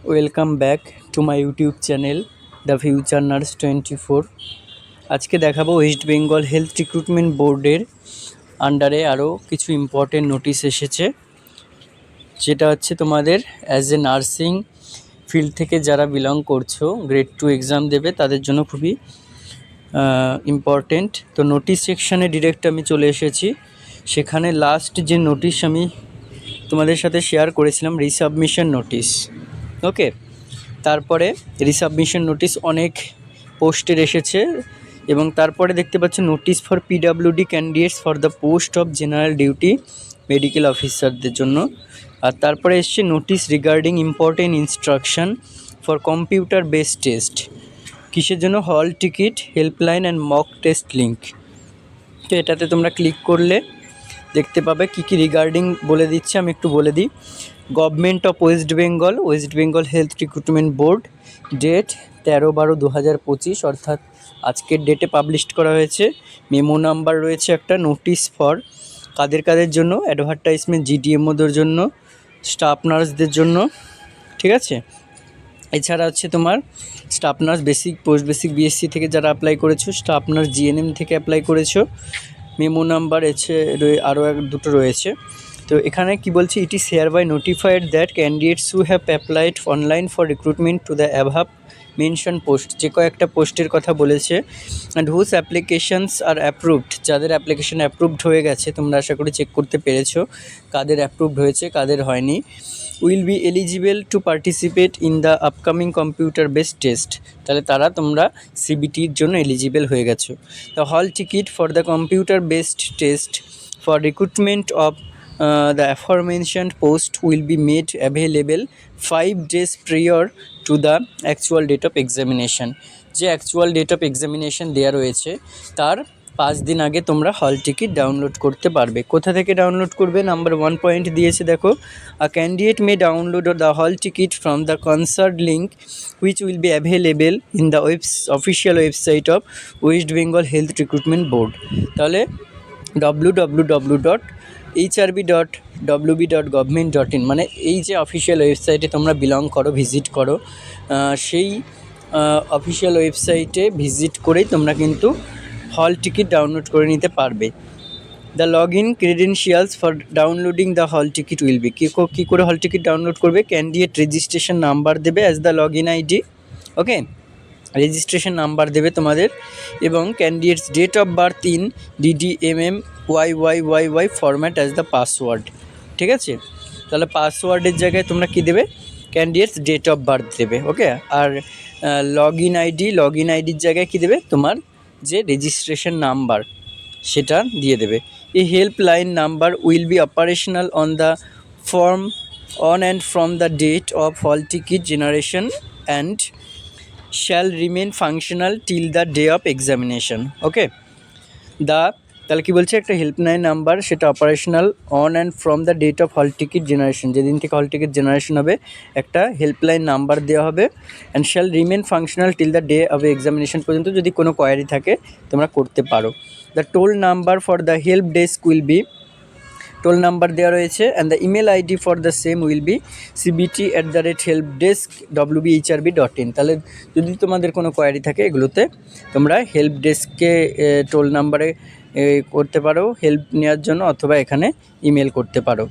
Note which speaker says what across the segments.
Speaker 1: Welcome back to my YouTube channel the future nurse 24। আজকে দেখাবো West Bengal health recruitment বোর্ডের আন্ডারে আরও কিছু ইম্পর্টেন্ট নোটিশ এসেছে, যেটা হচ্ছে তোমাদের অ্যাজ এ নার্সিং ফিল্ড থেকে যারা বিলং করছো, গ্রেড 2 এক্সাম দেবে তাদের জন্য খুবই ইম্পর্টেন্ট। তো নোটিশ সেকশানে ডিরেক্ট আমি চলে এসেছি। সেখানে লাস্ট যে নোটিশ আমি তোমাদের সাথে শেয়ার করেছিলাম, রিসাবমিশন নোটিশ। ওকে, তারপরে রিসাবমিশন নোটিশ অনেক পোস্টের এসেছে এবং তারপরে দেখতে পাচ্ছ notice for PWD candidates for the post of general duty medical অফিসারদের জন্য। আর তারপরে এসছে notice regarding important instruction for computer based test. কিসের জন্য? হল ticket, helpline and mock test link. তো এটাতে তোমরা ক্লিক করলে দেখতে পাবে কী কী রিগার্ডিং বলে দিচ্ছে। আমি একটু বলে দিই। Government of West Bengal health recruitment board, date 13/12/2025, অর্থাৎ আজকের ডেটে পাবলিশ করা হয়েছে। মেমো নাম্বার রয়েছে একটা। নোটিশ ফর কাদের জন্য? অ্যাডভার্টাইজমেন্ট জিডিএমওদের জন্য, স্টাফ নার্সদের জন্য, ঠিক আছে। এছাড়া হচ্ছে তোমার staff nurse basic, post basic, BSc থেকে যারা অ্যাপ্লাই করেছো, স্টাফ নার্স জিএনএম থেকে অ্যাপ্লাই করেছো। মেমো নাম্বার আরও দুটো রয়েছে। তো এখানে কি বলছে? It is here by notified that candidates who have applied online for recruitment to the above mention post, যে কয়েকটা পোস্টের কথা বলেছে, and whose applications are approved, যাদের অ্যাপ্লিকেশান অ্যাপ্রুভড হয়ে গেছে, তোমরা আশা করি চেক করতে পেরেছো কাদের অ্যাপ্রুভড হয়েছে কাদের হয়নি, will be eligible to participate in the upcoming computer based test. তাহলে তোমরা সিবিটির জন্য এলিজিবল হয়ে গেছো। The hall ticket for the computer based test for recruitment of the aforementioned post will be made available 5 days prior to the actual date of examination। যে actual date of examination দেওয়া রয়েছে তার 5 দিন আগে তোমরা হল টিকিট ডাউনলোড করতে পারবে। কোথা থেকে ডাউনলোড করবে? নাম্বার 1 পয়েন্ট দিয়েছে, দেখো। আ candidate may download the hall ticket from the concert link which will be available in the official website of West Bengal health recruitment board. তাহলে www.hrb.wb.government.in, মানে এই যে অফিসিয়াল ওয়েবসাইটে তোমরা বিলং করো, ভিজিট করো, সেই অফিসিয়াল ওয়েবসাইটে ভিজিট করেই তোমরা কিন্তু হল টিকিট ডাউনলোড করে নিতে পারবে। The log in credentials for downloading the hall ticket will be, কী করে হল টিকিট ডাউনলোড করবে? ক্যান্ডিডেট রেজিস্ট্রেশন নাম্বার দেবে as the log in ID. Okay, registration number দেবে তোমাদের, এবং candidates date of birth in DDMMYYYY format as the password, ঠিক আছে। তাহলে পাসওয়ার্ডের জায়গায় তোমরা কী দেবে? ক্যান্ডিডেটস ডেট অফ বার্থ দেবে। ওকে, আর লগ ইন আইডির জায়গায় কী দেবে? তোমার যে রেজিস্ট্রেশন নাম্বার সেটা দিয়ে দেবে। এই helpline number will be operational on the form on and from the date of hall ticket generation and shall remain functional till the day of examination. Okay, তাহলে কি বলছে? একটা হেল্পলাইন নাম্বার, সেটা operational on and from the date of hall ticket generation, যেদিন থেকে হল ticket generation হবে একটা হেল্পলাইন নাম্বার দেওয়া হবে। And shall remain functional till the day of examination পর্যন্ত, যদি কোনো কোয়ারি থাকে তোমরা করতে পারো। The toll number for the help desk will be, toll number দেওয়া রয়েছে, and the email ID for the same will be cbt@helpdesk.wbhrb.in। তাহলে যদি তোমাদের কোনো কোয়ারি থাকে এগুলোতে তোমরা হেল্প ডেস্ককে টোল নাম্বারে করতে পারো হেল্প নেওয়ার জন্য, অথবা এখানে ইমেল করতে পারো।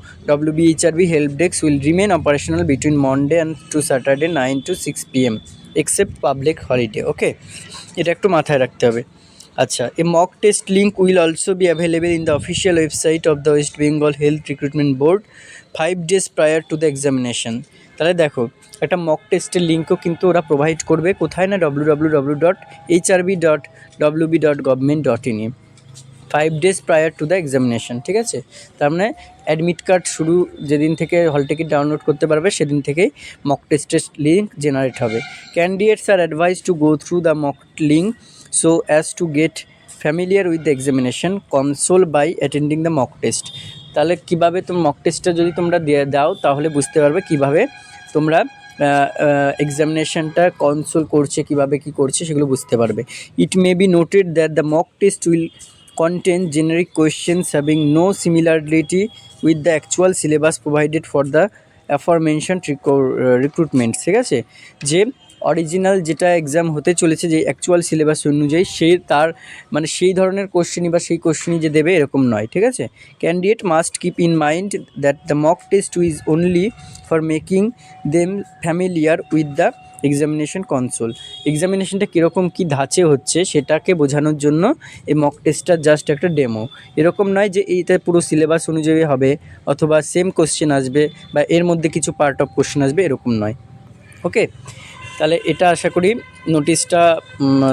Speaker 1: WBHRB help desk will remain operational between Monday and to Saturday 9 to 6 PM except public holiday. Okay, এটা একটু মাথায় রাখতে হবে। আচ্ছা, a mock test link will also be available in the official website of the West Bengal health recruitment board 5 days prior to the examination. তাহলে দেখো, একটা mock টেস্টের লিঙ্কও কিন্তু ওরা প্রোভাইড করবে। কোথায় না? www.hrb.wb.government.in 5 days prior to the examination, ঠিক আছে। তার মানে অ্যাডমিট কার্ড শুরু যেদিন থেকে হল টিকিট ডাউনলোড করতে পারবে সেদিন থেকেই মক টেস্টের লিঙ্ক জেনারেট হবে। Candidates are advise to go through the mock link so as to get familiar with the examination console by attending the mock test। তাহলে কীভাবে তুমি মক টেস্টটা যদি তোমরা দাও তাহলে বুঝতে পারবে কীভাবে তোমরা এক্সামিনেশনটা কনসোল করছে, কীভাবে কী করছে সেগুলো বুঝতে পারবে। It may be noted that the mock test will contain generic questions having no similarity with the actual syllabus provided for the অ্যাফরমেনশন recruitment, ঠিক আছে, যে অরিজিনাল যেটা এক্সাম হতে চলেছে যে অ্যাকচুয়াল সিলেবাস অনুযায়ী তার মানে সেই ধরনের কোশ্চেনই বা সেই কোশ্চেনই যে দেবে এরকম নয়, ঠিক আছে। Candidate must keep in mind that the mock test is only for making them familiar with the examination console. এক্সামিনেশনটা কীরকম কী ধাঁচে হচ্ছে সেটাকে বোঝানোর জন্য এই মক টেস্টটা জাস্ট একটা ডেমো। এরকম নয় যে এইটা পুরো সিলেবাস অনুযায়ী হবে অথবা সেম কোশ্চেন আসবে বা এর মধ্যে কিছু পার্ট অফ কোশ্চেন আসবে, এরকম নয়। ওকে, তাহলে এটা আশা করি নোটিশটা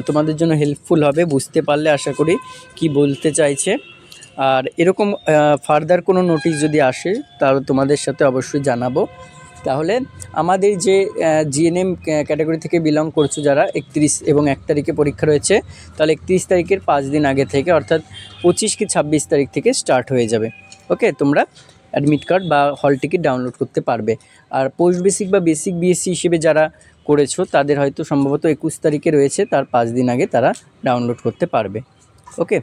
Speaker 1: তোমাদের জন্য হেল্পফুল হবে, বুঝতে পারলে আশা করি কি বলতে চাইছে। আর এরকম ফার্দার কোনো নোটিশ যদি আসে তাহলে তোমাদের সাথে অবশ্যই জানাবো। তাহলে আমাদের যে জিএনএম ক্যাটাগরি থেকে বিলং করছো যারা, 31 এবং 1 তারিখে পরীক্ষা রয়েছে, তাহলে 31 তারিখের 5 দিন আগে থেকে অর্থাৎ 25 কি 26 তারিখ থেকে স্টার্ট হয়ে যাবে। ওকে, তোমরা অ্যাডমিট কার্ড বা হল টিকিট ডাউনলোড করতে পারবে। আর পোস্ট বেসিক বা বেসিক বিএসসি হিসেবে যারা করেছো তাদের হয়তো সম্ভবত 21 তারিখে রয়েছে, তার 5 দিন আগে তারা ডাউনলোড করতে পারবে। ওকে।